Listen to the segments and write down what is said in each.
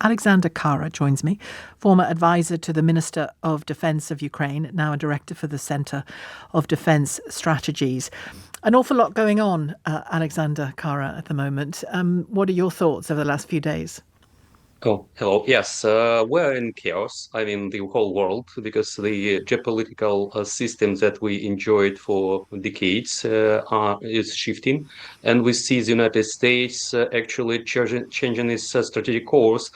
Alexander Khara joins me, former advisor to the Minister of Defence of Ukraine, now a director for the Centre of Defence Strategies. An awful lot going on, Alexander Khara, at the moment. What are your thoughts over the last few days? Oh, hello. Yes, we're in chaos. I mean, the whole world, because the geopolitical system that we enjoyed for decades is shifting, and we see the United States actually changing its strategic course,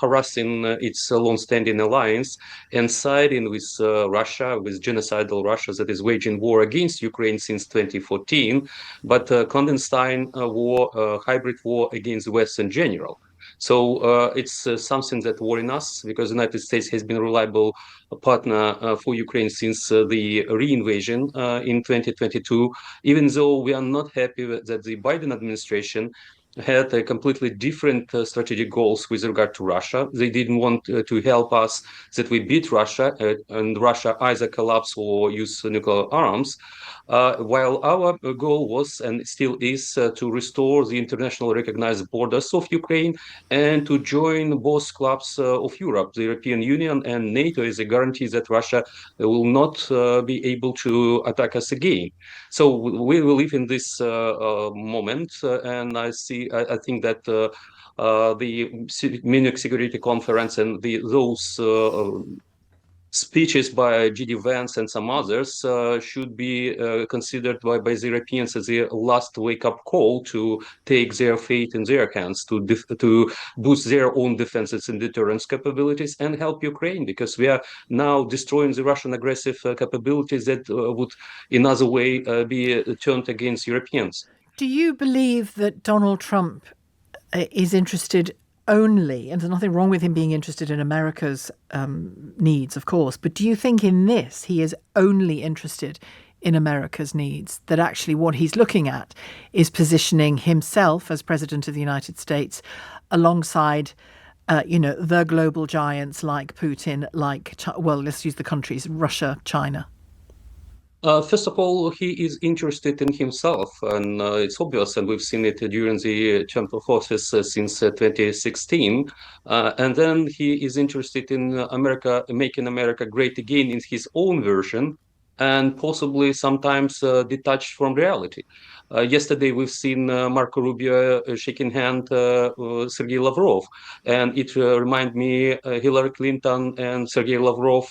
harassing its long-standing alliance and siding with Russia, with genocidal Russia that is waging war against Ukraine since 2014, but clandestine war, hybrid war against the West in general. So it's something that worries us because the United States has been a reliable partner for Ukraine since the re-invasion in 2022, even though we are not happy that the Biden administration had a completely different strategic goals with regard to Russia. They didn't want to help us that we beat Russia and Russia either collapse or use nuclear arms, while our goal was and still is to restore the internationally recognized borders of Ukraine and to join both clubs of Europe, the European Union and NATO, as a guarantee that Russia will not be able to attack us again. So we will live in this moment, and I think that the Munich Security Conference and those speeches by G.D. Vance and some others should be considered by the Europeans as a last wake-up call to take their fate in their hands, to boost their own defenses and deterrence capabilities and help Ukraine, because we are now destroying the Russian aggressive capabilities that would, in other way, be turned against Europeans. Do you believe that Donald Trump is interested only, and there's nothing wrong with him being interested in America's needs, of course, but do you think in this he is only interested in America's needs, that actually what he's looking at is positioning himself as President of the United States alongside the global giants like Putin, let's use the countries, Russia, China? First of all, he is interested in himself, and it's obvious, and we've seen it during the term of office since 2016. And then he is interested in America, making America great again in his own version, and possibly sometimes detached from reality. Yesterday, we've seen Marco Rubio shaking hand Sergei Lavrov, and it reminded me Hillary Clinton and Sergei Lavrov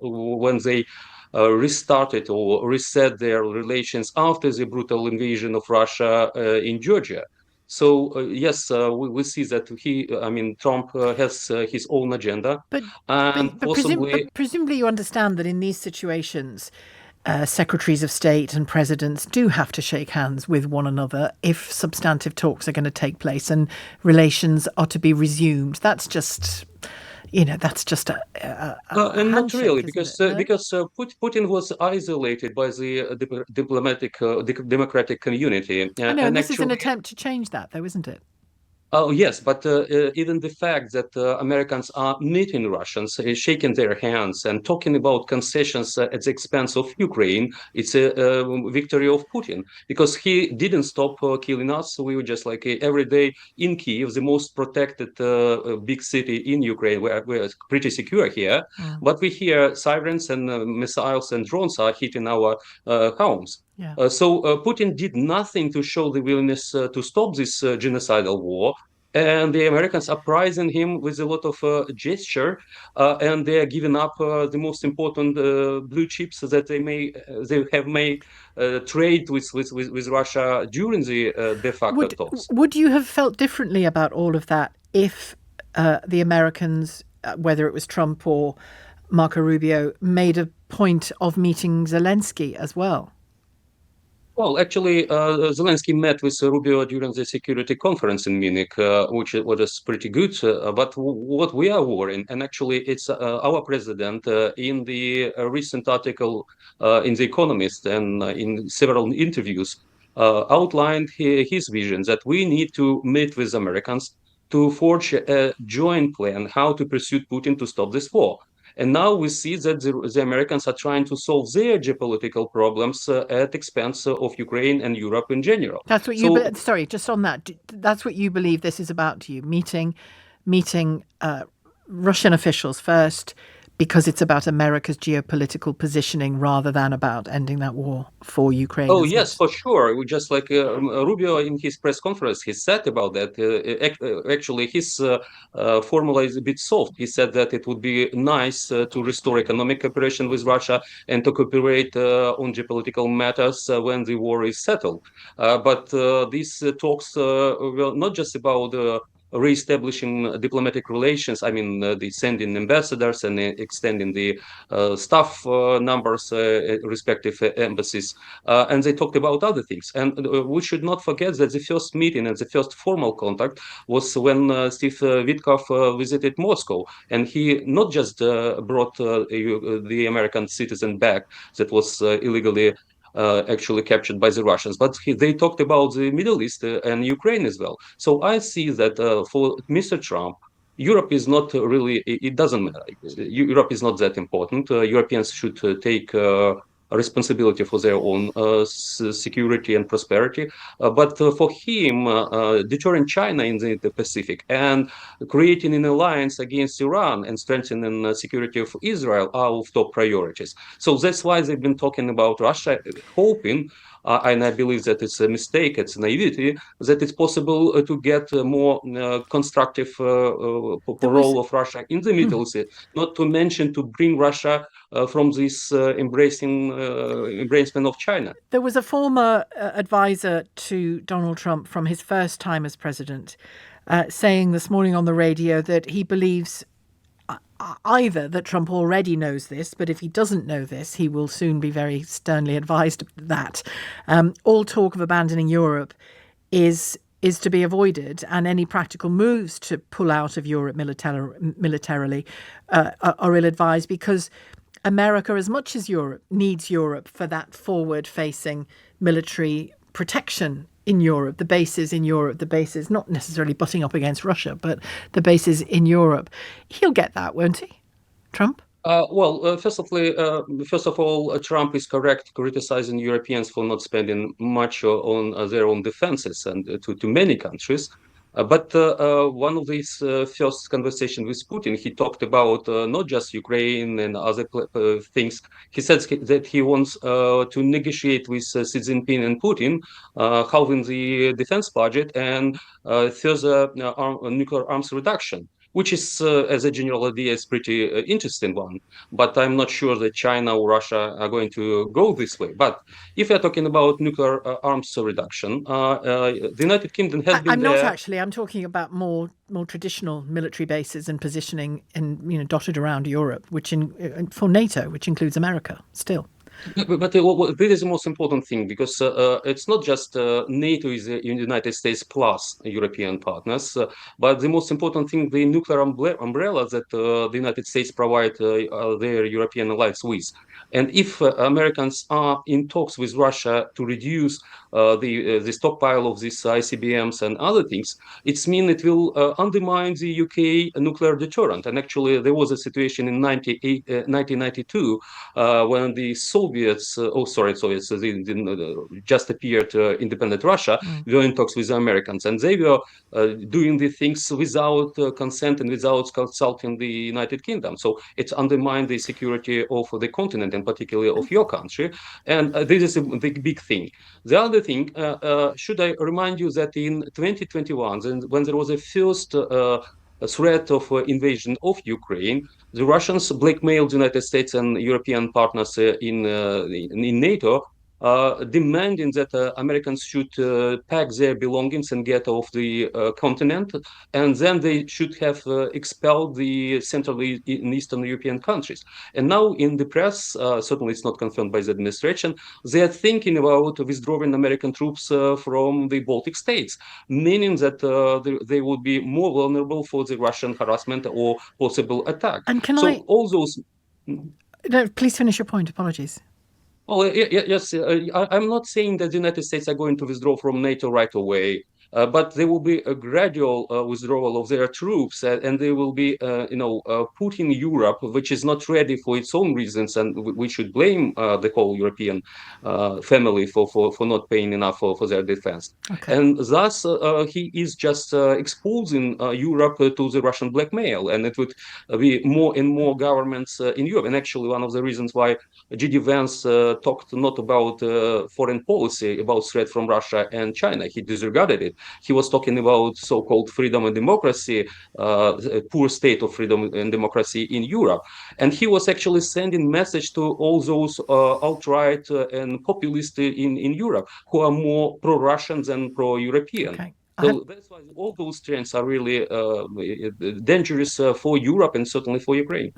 when they restarted or reset their relations after the brutal invasion of Russia in Georgia. So yes, we see that Trump has his own agenda, and possibly. Presumably, you understand that in these situations, secretaries of state and presidents do have to shake hands with one another if substantive talks are going to take place and relations are to be resumed. That's just. That's just and not really, because Putin was isolated by the democratic community. I know, and this is an attempt to change that, though, isn't it? Oh, yes, but even the fact that Americans are meeting Russians, shaking their hands and talking about concessions at the expense of Ukraine, it's a victory of Putin, because he didn't stop killing us. We were just like every day in Kyiv, the most protected big city in Ukraine. We're pretty secure here, but we hear sirens and missiles and drones are hitting our homes. Yeah. So Putin did nothing to show the willingness to stop this genocidal war. And the Americans are prizing him with a lot of gesture, and they are giving up the most important blue chips that they have made trade with Russia during the de facto talks. Would you have felt differently about all of that if the Americans, whether it was Trump or Marco Rubio, made a point of meeting Zelenskyy as well? Well, actually, Zelenskyy met with Rubio during the security conference in Munich, which was pretty good. But what we are worrying, and actually it's our president in the recent article in The Economist and in several interviews outlined his vision that we need to meet with Americans to forge a joint plan how to pursue Putin to stop this war. And now we see that the Americans are trying to solve their geopolitical problems at expense of Ukraine and Europe in general. That's what So sorry, just on that. That's what you believe this is about to you, meeting Russian officials first because it's about America's geopolitical positioning rather than about ending that war for Ukraine, oh isn't yes, it? for sure. We just like Rubio in his press conference, he said about that. Actually, his formula is a bit soft. He said that it would be nice to restore economic cooperation with Russia and to cooperate on geopolitical matters when the war is settled. But these talks were not just about re-establishing diplomatic relations. I mean, the sending ambassadors and extending the staff numbers at respective embassies. And they talked about other things. And we should not forget that the first meeting and the first formal contact was when Steve Witkoff visited Moscow. And he not just brought the American citizen back that was illegally actually captured by the Russians, but they talked about the Middle East and Ukraine as well. So I see that for Mr. Trump, Europe is not really, it doesn't matter. Europe is not that important. Europeans should take responsibility for their own security and prosperity. But for him, deterring China in the Pacific and creating an alliance against Iran and strengthening the security of Israel are of top priorities. So that's why they've been talking about Russia, hoping, and I believe that it's a mistake, it's naivety, that it's possible to get a more constructive There was role of Russia in the Middle East, not to mention to bring Russia from this embracement of China. There was a former advisor to Donald Trump from his first time as president saying this morning on the radio that he believes either that Trump already knows this, but if he doesn't know this, he will soon be very sternly advised that all talk of abandoning Europe is to be avoided, and any practical moves to pull out of Europe militarily are ill-advised because America, as much as Europe, needs Europe for that forward-facing military protection in Europe, the bases in Europe, the bases not necessarily butting up against Russia, but the bases in Europe. He'll get that, won't he, Trump? First of all, Trump is correct criticizing Europeans for not spending much on their own defenses and to many countries. But one of these first conversations with Putin, he talked about not just Ukraine and other things. He said that he wants to negotiate with Xi Jinping and Putin, halving the defense budget and further nuclear arms reduction, which is, as a general idea, is pretty interesting one. But I'm not sure that China or Russia are going to go this way. But if we're talking about nuclear arms reduction, the United Kingdom has been I'm there. not actually. I'm talking about more traditional military bases and positioning dotted around Europe, for NATO, which includes America still. But this is the most important thing because it's not just NATO is the United States plus European partners, but the most important thing, the nuclear umbrella that the United States provide their European allies with. And if Americans are in talks with Russia to reduce the stockpile of these ICBMs and other things, it means it will undermine the UK nuclear deterrent. And actually, there was a situation in 1992 when the Soviets, just appeared independent Russia, were in talks with the Americans. And they were doing the things without consent and without consulting the United Kingdom. So it's undermined the security of the continent and particularly of your country. And this is a big thing. The other thing, should I remind you that in 2021, when there was a first threat of invasion of Ukraine, the Russians blackmailed the United States and European partners in NATO, demanding that Americans should pack their belongings and get off the continent, and then they should have expelled the Central and Eastern European countries. And now in the press, certainly it's not confirmed by the administration, they are thinking about withdrawing American troops from the Baltic states, meaning that they would be more vulnerable for the Russian harassment or possible attack. And all those... No, please finish your point. Apologies. Oh, yes. I'm not saying that the United States are going to withdraw from NATO right away. but there will be a gradual withdrawal of their troops, and they will be, putting Europe, which is not ready for its own reasons, and we should blame the whole European family for not paying enough for their defense. Okay. And thus, he is just exposing Europe to the Russian blackmail, and it would be more and more governments in Europe. And actually, one of the reasons why G.D. Vance talked not about foreign policy, about threat from Russia and China. He disregarded it. He was talking about so-called freedom and democracy, poor state of freedom and democracy in Europe. And he was actually sending message to all those alt-right and populist in Europe who are more pro-Russian than pro-European. Okay. So that's why all those trends are really dangerous for Europe and certainly for Ukraine.